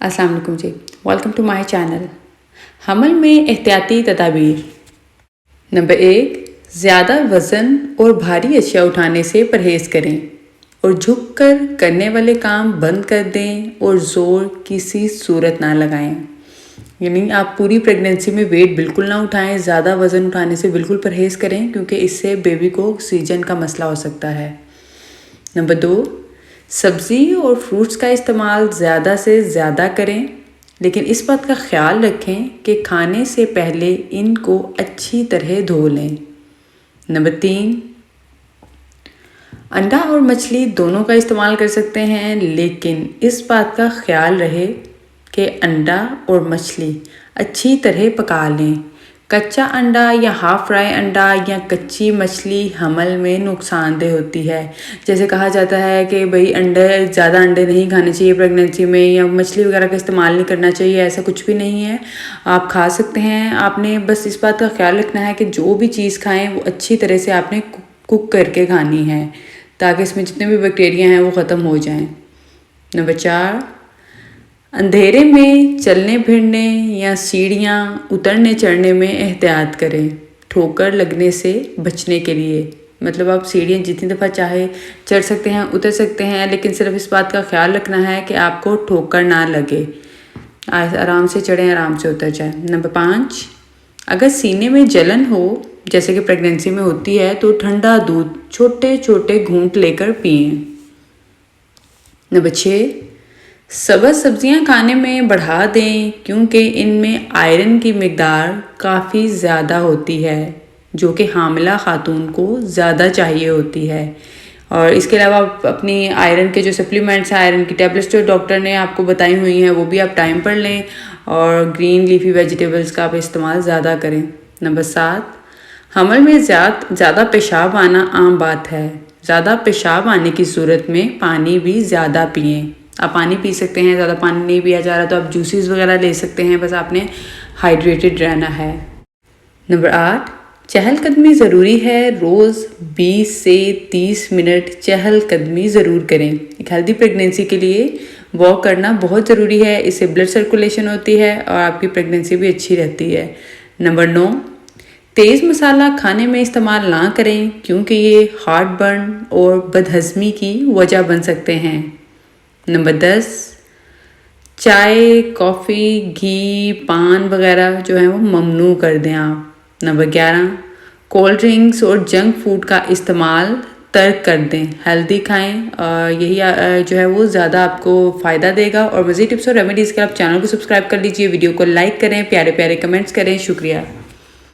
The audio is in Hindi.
अस्सलाम वालेकुम जी, वेलकम टू माय चैनल। हमल में एहतियाती तदाबीर। नंबर 1, ज़्यादा वज़न और भारी अशिया उठाने से परहेज़ करें और झुककर करने वाले काम बंद कर दें और ज़ोर किसी सूरत ना लगाएं। यानी आप पूरी प्रेगनेंसी में वेट बिल्कुल ना उठाएं, ज़्यादा वज़न उठाने से बिल्कुल परहेज़ करें क्योंकि इससे बेबी को ऑक्सीजन का मसला हो सकता है। नंबर 2, सब्ज़ी और फ्रूट्स का इस्तेमाल ज़्यादा से ज़्यादा करें, लेकिन इस बात का ख्याल रखें कि खाने से पहले इनको अच्छी तरह धो लें। नंबर 3, अंडा और मछली दोनों का इस्तेमाल कर सकते हैं, लेकिन इस बात का ख्याल रहे कि अंडा और मछली अच्छी तरह पका लें। कच्चा अंडा या हाफ़ फ्राई अंडा या कच्ची मछली हमल में नुकसानदेह होती है। जैसे कहा जाता है कि भाई ज़्यादा अंडे नहीं खाने चाहिए प्रेगनेंसी में, या मछली वगैरह का इस्तेमाल नहीं करना चाहिए, ऐसा कुछ भी नहीं है। आप खा सकते हैं। आपने बस इस बात का ख्याल रखना है कि जो भी चीज़ खाएं वो अच्छी तरह से आपने कुक करके खानी है ताकि इसमें जितने भी बैक्टीरिया हैं वो ख़त्म हो जाएँ। नंबर 4, अंधेरे में चलने फिरने या सीढ़ियाँ उतरने चढ़ने में एहतियात करें, ठोकर लगने से बचने के लिए। मतलब आप सीढ़ियाँ जितनी दफ़ा चाहे चढ़ सकते हैं, उतर सकते हैं, लेकिन सिर्फ इस बात का ख्याल रखना है कि आपको ठोकर ना लगे। आराम से चढ़ें, आराम से उतर जाएं। नंबर 5, अगर सीने में जलन हो जैसे कि प्रेगनेंसी में होती है तो ठंडा दूध छोटे छोटे घूंट लेकर पिएं। नंबर 6, सब्ज़ सब्जियां खाने में बढ़ा दें क्योंकि इनमें आयरन की मिकदार काफ़ी ज़्यादा होती है जो कि हामिला खातून को ज़्यादा चाहिए होती है। और इसके अलावा आप अपनी आयरन के जो सप्लीमेंट्स हैं, आयरन की टैबलेट्स जो डॉक्टर ने आपको बताई हुई हैं वो भी आप टाइम पर लें और ग्रीन लीफी वेजिटेबल्स का आप इस्तेमाल ज़्यादा करें। नंबर 7, हमल में ज़्यादा पेशाब आना आम बात है। ज़्यादा पेशाब आने की सूरत में पानी भी ज़्यादा पिएं। आप पानी पी सकते हैं, ज़्यादा पानी नहीं पिया जा रहा तो आप जूसेस वगैरह ले सकते हैं, बस आपने हाइड्रेटेड रहना है। नंबर 8, चहलकदमी ज़रूरी है। रोज़ 20 से 30 मिनट चहलकदमी ज़रूर करें। एक हेल्दी प्रेगनेंसी के लिए वॉक करना बहुत ज़रूरी है, इससे ब्लड सर्कुलेशन होती है और आपकी प्रेगनेंसी भी अच्छी रहती है। नंबर 9, तेज़ मसाला खाने में इस्तेमाल ना करें क्योंकि ये हार्ट बर्न और बदहज़मी की वजह बन सकते हैं। नंबर 10, चाय, कॉफ़ी, घी, पान वगैरह जो है वो ममनू कर दें आप। नंबर 11, कोल्ड ड्रिंक्स और जंक फूड का इस्तेमाल तर्क कर दें, हेल्दी खाएं। यही जो है वो ज़्यादा आपको फ़ायदा देगा। और मज़ीद टिप्स और रेमेडीज़ के आप चैनल को सब्सक्राइब कर लीजिए, वीडियो को लाइक करें, प्यारे प्यारे कमेंट्स करें। शुक्रिया।